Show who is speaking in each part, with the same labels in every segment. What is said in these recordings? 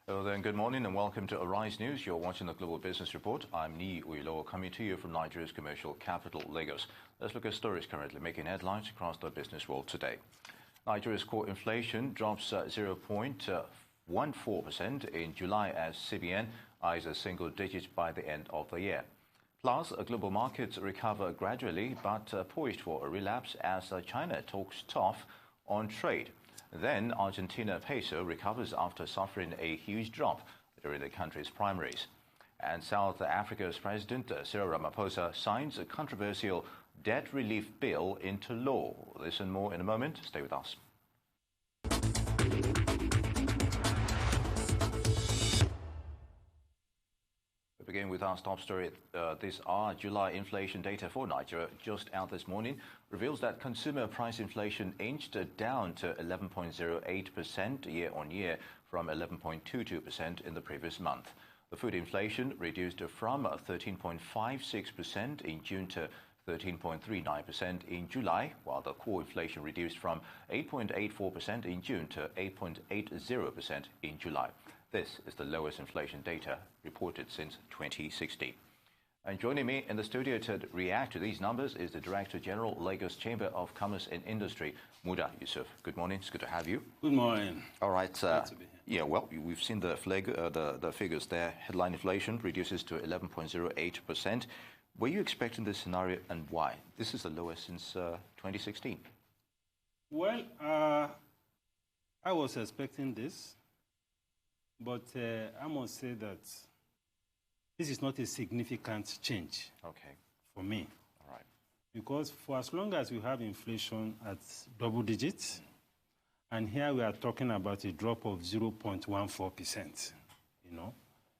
Speaker 1: Hello then, good morning and welcome to Arise News. You're watching the Global Business Report. I'm Ni Uilo, coming to you from Nigeria's commercial capital, Lagos. Let's look at stories currently making headlines across the business world today. Nigeria's core inflation drops 0.14% in July as CBN eyes a single digit by the end of the year. Plus, global markets recover gradually but poised for a relapse as China talks tough on trade. Then Argentina peso recovers after suffering a huge drop during the country's primaries. And South Africa's President Cyril Ramaphosa signs a controversial debt relief bill into law. This and more in a moment. Stay with us. We begin with our top story. These are July inflation data for Nigeria, just out this morning, reveals that consumer price inflation inched down to 11.08% year-on-year from 11.22% in the previous month. The food inflation reduced from 13.56% in June to 13.39% in July, while the core inflation reduced from 8.84% in June to 8.80% in July. This is the lowest inflation data reported since 2016. And joining me in the studio to react to these numbers is the Director General, Lagos Chamber of Commerce and Industry, Muda Yusuf. Good morning. It's good to have you.
Speaker 2: Good morning.
Speaker 1: All right.
Speaker 2: Good to be here.
Speaker 1: Yeah, well, we've seen the figures there. Headline inflation reduces to 11.08%. Were you expecting this scenario and why? This is the lowest since 2016.
Speaker 2: Well, I was expecting this. But I must say that this is not a significant change for me.
Speaker 1: All right.
Speaker 2: Because for as long as we have inflation at double digits, and here we are talking about a drop of 0.14%,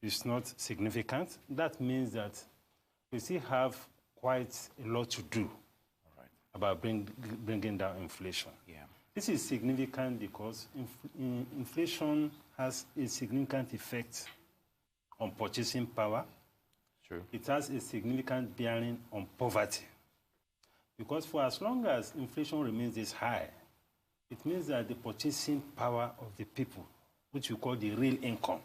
Speaker 2: it's not significant. That means that we still have quite a lot to do about bringing down inflation.
Speaker 1: Yeah.
Speaker 2: This is significant because inflation has a significant effect on purchasing power.
Speaker 1: True.
Speaker 2: It has a significant bearing on poverty. Because for as long as inflation remains this high, it means that the purchasing power of the people, which we call the real income,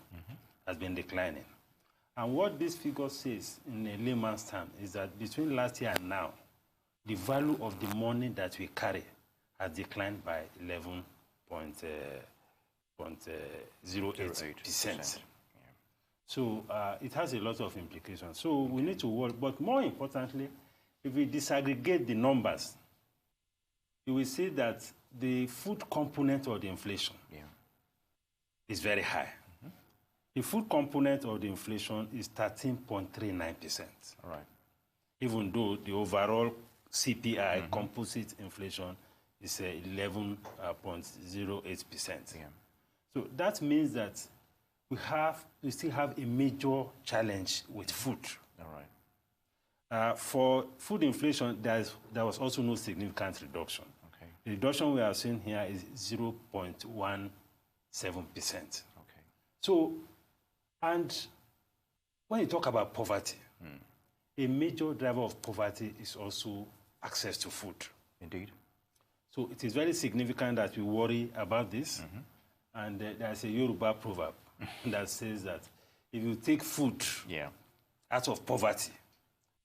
Speaker 2: has been declining. And what this figure says in a layman's term is that between last year and now, the value of the money that we carry has declined by 11.08%. So it has a lot of implications. So we need to work. But more importantly, if we disaggregate the numbers, you will see that the food component of the inflation is very high. The food component of the inflation is 13.39%.
Speaker 1: All right.
Speaker 2: Even though the overall CPI, composite inflation, is 11.08%. So that means that we still have a major challenge with food.
Speaker 1: All
Speaker 2: right. For food inflation, there was also no significant reduction.
Speaker 1: Okay.
Speaker 2: The reduction we are seeing here is 0.17%.
Speaker 1: Okay.
Speaker 2: So, and when you talk about poverty, a major driver of poverty is also access to food.
Speaker 1: Indeed.
Speaker 2: So it is very significant that we worry about this. And there's a Yoruba proverb that says that if you take food out of poverty,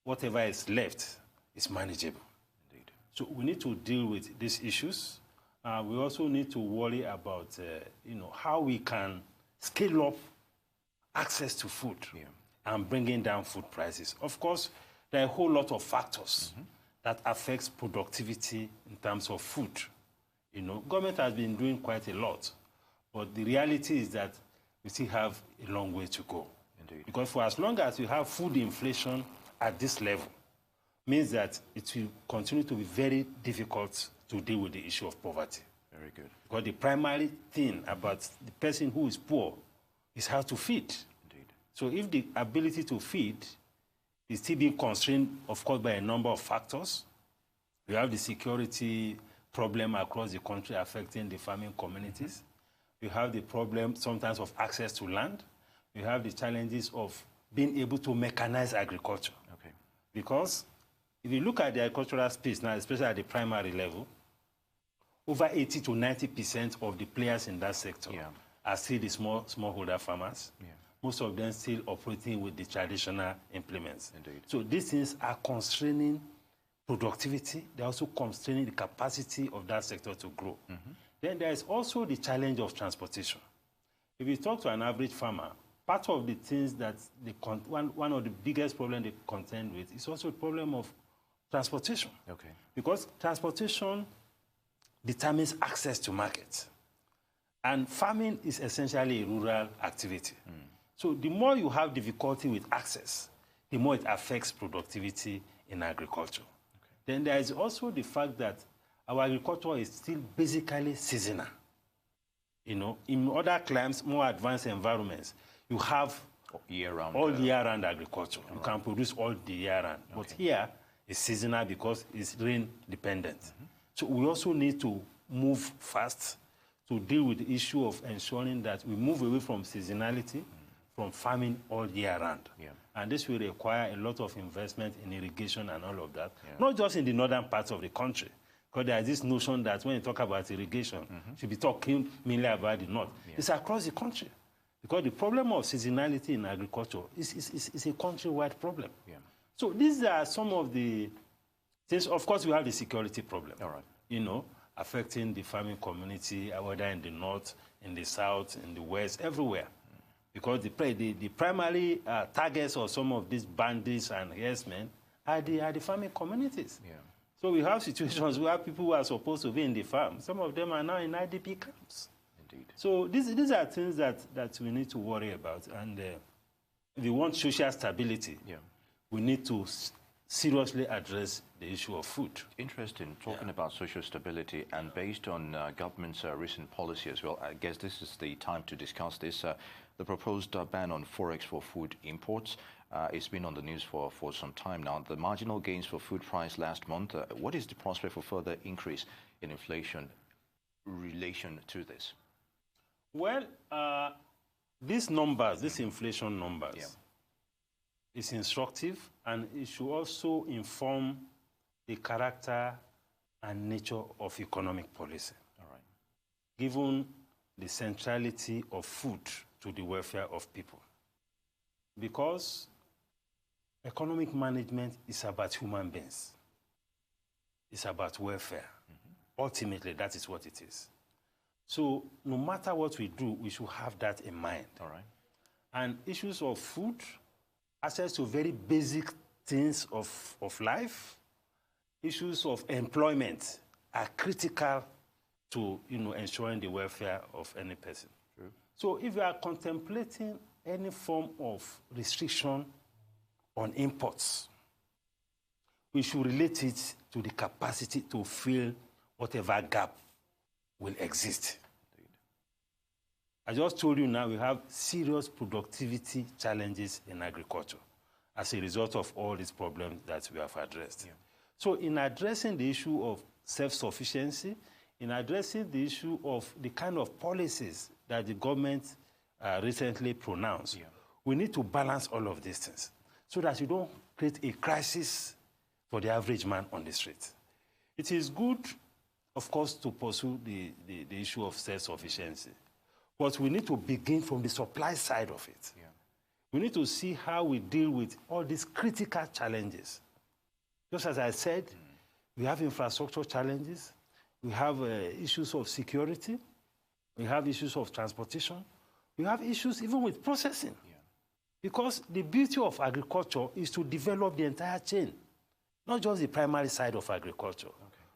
Speaker 2: whatever is left is manageable.
Speaker 1: Indeed.
Speaker 2: So we need to deal with these issues. We also need to worry about how we can scale up access to food and bringing down food prices. Of course, there are a whole lot of factors that affects productivity in terms of food. Government has been doing quite a lot, but the reality is that we still have a long way to go.
Speaker 1: Indeed.
Speaker 2: Because for as long as we have food inflation at this level, means that it will continue to be very difficult to deal with the issue of poverty.
Speaker 1: Very good.
Speaker 2: Because the primary thing about the person who is poor is how to feed.
Speaker 1: Indeed.
Speaker 2: So if the ability to feed is still being constrained, of course, by a number of factors, we have the security problem across the country affecting the farming communities. We have the problem sometimes of access to land. We have the challenges of being able to mechanize agriculture.
Speaker 1: Okay.
Speaker 2: Because if you look at the agricultural space now, especially at the primary level, over 80 to 90% of the players in that sector are still the smallholder farmers.
Speaker 1: Yeah.
Speaker 2: Most of them still operating with the traditional implements.
Speaker 1: Indeed.
Speaker 2: So these things are constraining productivity. They're also constraining the capacity of that sector to grow. Then there is also the challenge of transportation. If you talk to an average farmer, part of the things that one of the biggest problems they contend with is also the problem of transportation.
Speaker 1: Okay.
Speaker 2: Because transportation determines access to markets. And farming is essentially a rural activity. So the more you have difficulty with access, the more it affects productivity in agriculture. Then there is also the fact that our agriculture is still basically seasonal. You know, in other climes, more advanced environments, you have
Speaker 1: year-round,
Speaker 2: all year-round agriculture. You can produce all the year-round. But here, it's seasonal because it's rain-dependent. So we also need to move fast to deal with the issue of ensuring that we move away from seasonality, from farming all year round.
Speaker 1: Yeah.
Speaker 2: And this will require a lot of investment in irrigation and all of that, not just in the northern parts of the country. Because there is this notion that when you talk about irrigation, you should be talking mainly about the north. It's across the country. Because the problem of seasonality in agriculture is a countrywide problem.
Speaker 1: Yeah.
Speaker 2: So these are some of the things. Of course, we have the security problem.
Speaker 1: All right.
Speaker 2: You know, affecting the farming community, whether in the north, in the south, in the west, everywhere. Because the primary targets of some of these bandits and herdsmen are the farming communities.
Speaker 1: Yeah.
Speaker 2: So we have situations where people who are supposed to be in the farm, some of them are now in IDP camps.
Speaker 1: Indeed.
Speaker 2: So these are things that we need to worry about. And if we want social stability, we need to seriously address the issue of food.
Speaker 1: Interesting, talking about social stability, and based on government's recent policy as well, I guess this is the time to discuss this. The proposed ban on forex for food imports. It's been on the news for some time now. The marginal gains for food price last month, what is the prospect for further increase in inflation in relation to this?
Speaker 2: Well, these numbers, these inflation numbers, is instructive, and it should also inform the character and nature of economic policy.
Speaker 1: All right.
Speaker 2: Given the centrality of food to the welfare of people. Because economic management is about human beings. It's about welfare. Ultimately, that is what it is. So no matter what we do, we should have that in mind.
Speaker 1: All right.
Speaker 2: And issues of food, access to very basic things of life, issues of employment are critical to ensuring the welfare of any person.
Speaker 1: True.
Speaker 2: So if you are contemplating any form of restriction on imports, we should relate it to the capacity to fill whatever gap will exist.
Speaker 1: Indeed.
Speaker 2: I just told you now we have serious productivity challenges in agriculture as a result of all these problems that we have addressed. So in addressing the issue of self-sufficiency, in addressing the issue of the kind of policies that the government recently pronounced, we need to balance all of these things so that you don't create a crisis for the average man on the street. It is good, of course, to pursue the issue of self-sufficiency, but we need to begin from the supply side of it. We need to see how we deal with all these critical challenges. Just as I said, we have infrastructure challenges, we have issues of security, we have issues of transportation, we have issues even with processing. Because the beauty of agriculture is to develop the entire chain, not just the primary side of agriculture.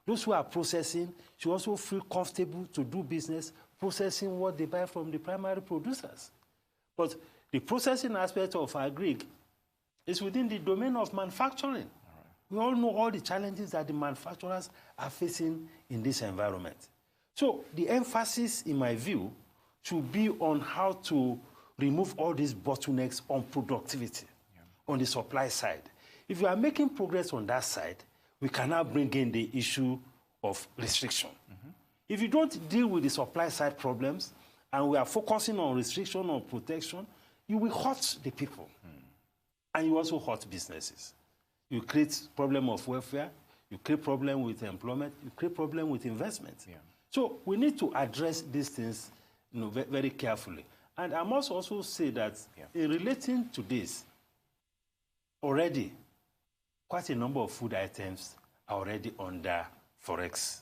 Speaker 2: Those who are processing should also feel comfortable to do business processing what they buy from the primary producers. But the processing aspect of agri is within the domain of manufacturing. We all know all the challenges that the manufacturers are facing in this environment. So the emphasis, in my view, should be on how to remove all these bottlenecks on productivity, on the supply side. If we are making progress on that side, we can now bring in the issue of restriction. If you don't deal with the supply side problems, and we are focusing on restriction or protection, you will hurt the people. And you also hurt businesses. You create problem of welfare, you create problem with employment, you create problem with investment. So we need to address these things very carefully. And I must also say that in relating to this, already quite a number of food items are already under forex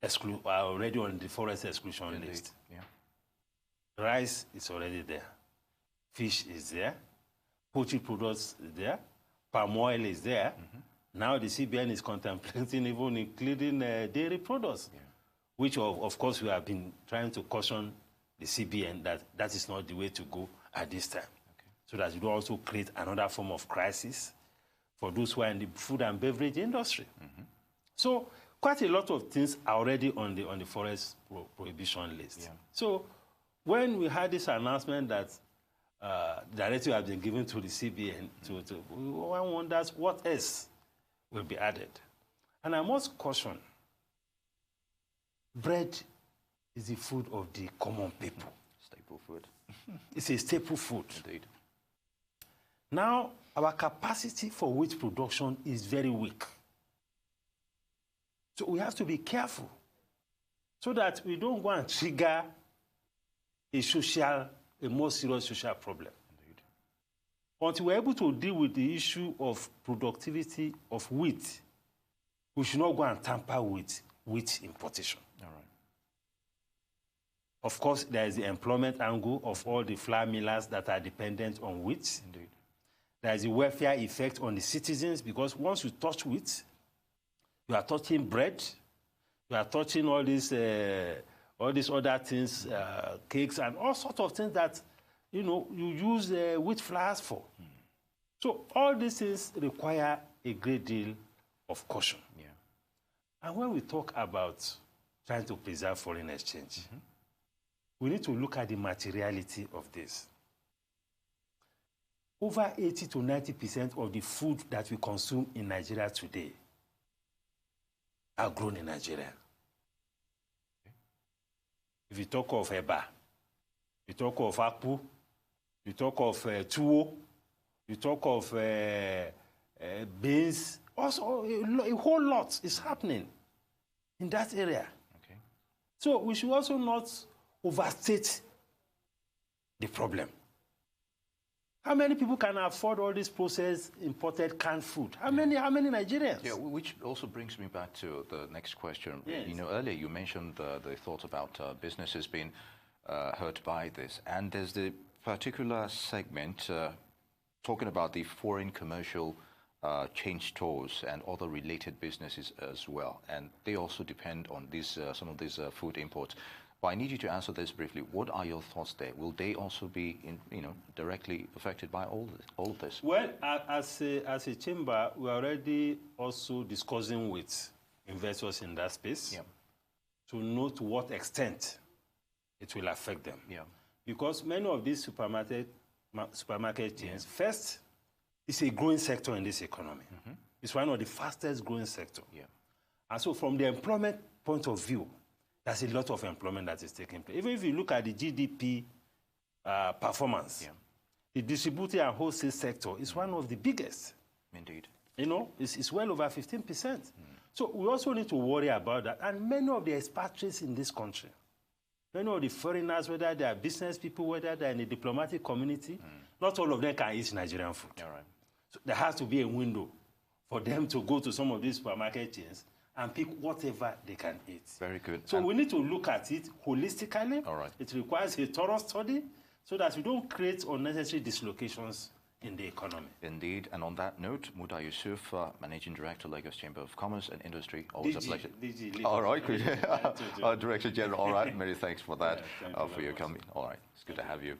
Speaker 2: are already on the forex exclusion list. Yeah. Rice is already there. Fish is there. Poultry products is there. Palm oil is there. Now the CBN is contemplating even including dairy products, which of course we have been trying to caution the CBN that that is not the way to go at this time. So that you don't also create another form of crisis for those who are in the food and beverage industry. So quite a lot of things are already on the forex prohibition list. So when we had this announcement that the directive has been given to the CBN, one wonders what else will be added. And I must caution, bread is the food of the common people.
Speaker 1: Staple food.
Speaker 2: It's a staple food.
Speaker 1: Indeed.
Speaker 2: Now, our capacity for wheat production is very weak. So we have to be careful so that we don't go and trigger a more serious social problem.
Speaker 1: Indeed.
Speaker 2: Until we're able to deal with the issue of productivity of wheat, we should not go and tamper with wheat importation.
Speaker 1: All right.
Speaker 2: Of course, there is the employment angle of all the flour millers that are dependent on wheat.
Speaker 1: Indeed.
Speaker 2: There is a welfare effect on the citizens because once you touch wheat, you are touching bread, you are touching all these other things, cakes and all sorts of things that you use wheat flours for. So all these things require a great deal of caution.
Speaker 1: Yeah.
Speaker 2: And when we talk about trying to preserve foreign exchange, we need to look at the materiality of this. Over 80 to 90% of the food that we consume in Nigeria today are grown in Nigeria. If you talk of eba, you talk of akpu, you talk of tuwo, you talk of beans, also a whole lot is happening in that area.
Speaker 1: Okay.
Speaker 2: So we should also not overstate the problem. How many people can afford all this processed, imported, canned food? How many Nigerians?
Speaker 1: Yeah, which also brings me back to the next question.
Speaker 2: Yes.
Speaker 1: Earlier you mentioned the thought about businesses being hurt by this. And there's the particular segment talking about the foreign commercial chain stores and other related businesses as well. And they also depend on these some of these food imports. But I need you to answer this briefly. What are your thoughts there? Will they also be, directly affected by all of this?
Speaker 2: Well, as a chamber, we're already also discussing with investors in that space to know to what extent it will affect them.
Speaker 1: Yeah.
Speaker 2: Because many of these supermarket chains, first, it's a growing sector in this economy. It's one of the fastest growing sectors.
Speaker 1: Yeah.
Speaker 2: And so from the employment point of view, there's a lot of employment that is taking place. Even if you look at the GDP performance, the distributor and wholesale sector is one of the biggest.
Speaker 1: Indeed.
Speaker 2: It's well over 15%. So we also need to worry about that. And many of the expatriates in this country, many of the foreigners, whether they are business people, whether they're in the diplomatic community, not all of them can eat Nigerian food.
Speaker 1: All right.
Speaker 2: So there has to be a window for them to go to some of these supermarket chains and pick whatever they can eat.
Speaker 1: Very good.
Speaker 2: So we need to look at it holistically.
Speaker 1: All right.
Speaker 2: It requires a thorough study so that we don't create unnecessary dislocations in the economy.
Speaker 1: Indeed. And on that note, Muda Yusuf, Managing Director, Lagos Chamber of Commerce and Industry. Always a pleasure.
Speaker 2: DG,
Speaker 1: all right. Director General. All right. Many thanks for that, for your coming. All right. It's good to have you.